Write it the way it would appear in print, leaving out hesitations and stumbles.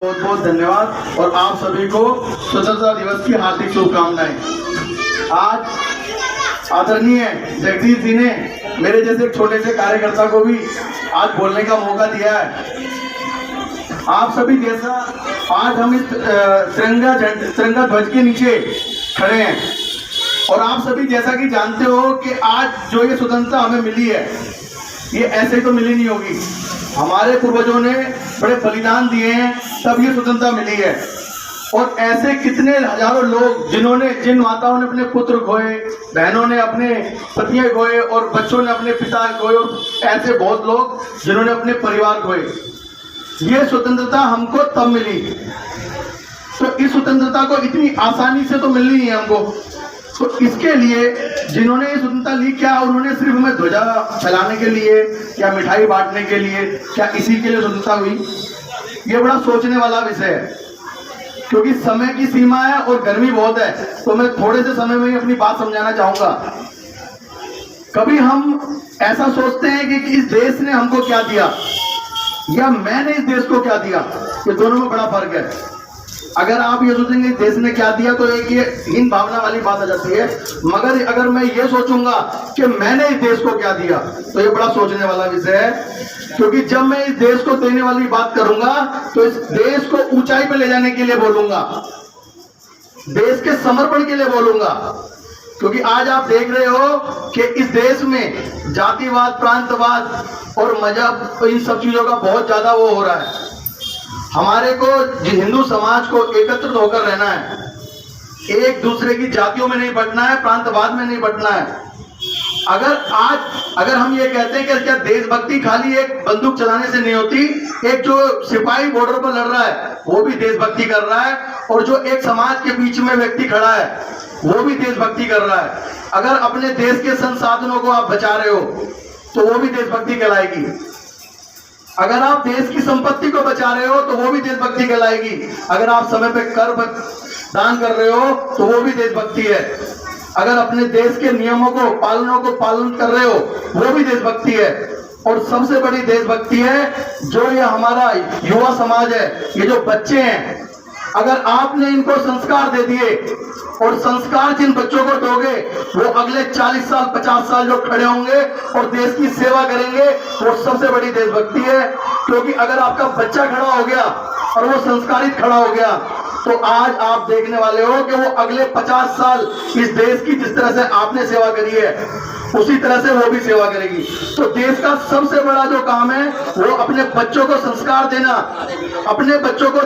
बहुत बहुत धन्यवाद और आप सभी को स्वतंत्रता दिवस की हार्दिक शुभकामनाएं। आज आदरणीय जगदीश जी ने मेरे जैसे एक छोटे से कार्यकर्ता को भी आज बोलने का मौका दिया है। आप सभी जैसा आज हम इस तिरंगा ध्वज के नीचे खड़े हैं और आप सभी जैसा कि जानते हो कि आज जो ये स्वतंत्रता हमें मिली है ये ऐसे तो मिली नहीं होगी। हमारे पूर्वजों ने बड़े बलिदान दिए हैं तब ये स्वतंत्रता मिली है। और ऐसे कितने हजारों लोग जिन माताओं ने अपने पुत्र खोए, बहनों ने अपने पतियां खोए और बच्चों ने अपने पिता खोए और ऐसे बहुत लोग जिन्होंने अपने परिवार खोए। ये स्वतंत्रता हमको तब मिली। तो इस स्वतंत्रता को इतनी आसानी से तो मिलनी नहीं है हमको। तो इसके लिए जिन्होंने ये स्वतंत्रता ली, क्या उन्होंने सिर्फ हमें ध्वजा फैलाने के लिए, क्या मिठाई बांटने के लिए, क्या इसी के लिए स्वतंत्रता हुई? ये बड़ा सोचने वाला विषय है, क्योंकि समय की सीमा है और गर्मी बहुत है। तो मैं थोड़े से समय में ही अपनी बात समझाना चाहूंगा। कभी हम ऐसा सोचते हैं कि इस देश ने हमको क्या दिया या मैंने इस देश को क्या दिया, ये दोनों में बड़ा फर्क है। अगर आप ये सोचेंगे देश ने क्या दिया तो एक ये हीन भावना वाली बात आ जाती है। मगर अगर मैं ये सोचूंगा कि मैंने इस देश को क्या दिया तो ये बड़ा सोचने वाला विषय है। क्योंकि जब मैं इस देश को देने वाली बात करूंगा तो इस देश को ऊंचाई पे ले जाने के लिए बोलूंगा, देश के समर्पण के लिए बोलूंगा। क्योंकि आज आप देख रहे हो कि इस देश में जातिवाद, प्रांतवाद और मजहब, इन सब चीजों का बहुत ज्यादा वो हो रहा है। हमारे को हिंदू समाज को एकत्रित होकर रहना है, एक दूसरे की जातियों में नहीं बंटना है, प्रांतवाद में नहीं बंटना है। अगर हम ये कहते हैं कि क्या देशभक्ति खाली एक बंदूक चलाने से नहीं होती, एक जो सिपाही बॉर्डर पर लड़ रहा है वो भी देशभक्ति कर रहा है, और जो एक समाज के बीच में व्यक्ति खड़ा है वो भी देशभक्ति कर रहा है। अगर अपने देश के संसाधनों को आप बचा रहे हो तो वो भी देशभक्ति कहलाएगी। अगर आप देश की संपत्ति को बचा रहे हो तो वो भी देशभक्ति कहलाएगी। अगर आप समय पे कर दान कर रहे हो तो वो भी देशभक्ति है। अगर अपने देश के नियमों को पालन कर रहे हो वो भी देशभक्ति है। और सबसे बड़ी देशभक्ति है जो ये हमारा युवा समाज है, ये जो बच्चे हैं, अगर आपने इनको संस्कार दे दिए और संस्कार जिन बच्चों को दोगे वो अगले 40 साल 50 साल जो खड़े होंगे और देश की सेवा करेंगे, वो सबसे बड़ी देशभक्ति है। क्योंकि अगर आपका बच्चा खड़ा हो गया और वो संस्कारित खड़ा हो गया तो आज आप देखने वाले हो कि वो अगले 50 साल इस देश की जिस तरह से आपने सेवा करी है उसी तरह से वो भी सेवा करेगी। तो देश का सबसे बड़ा जो काम है वो अपने बच्चों को संस्कार देना, अपने बच्चों को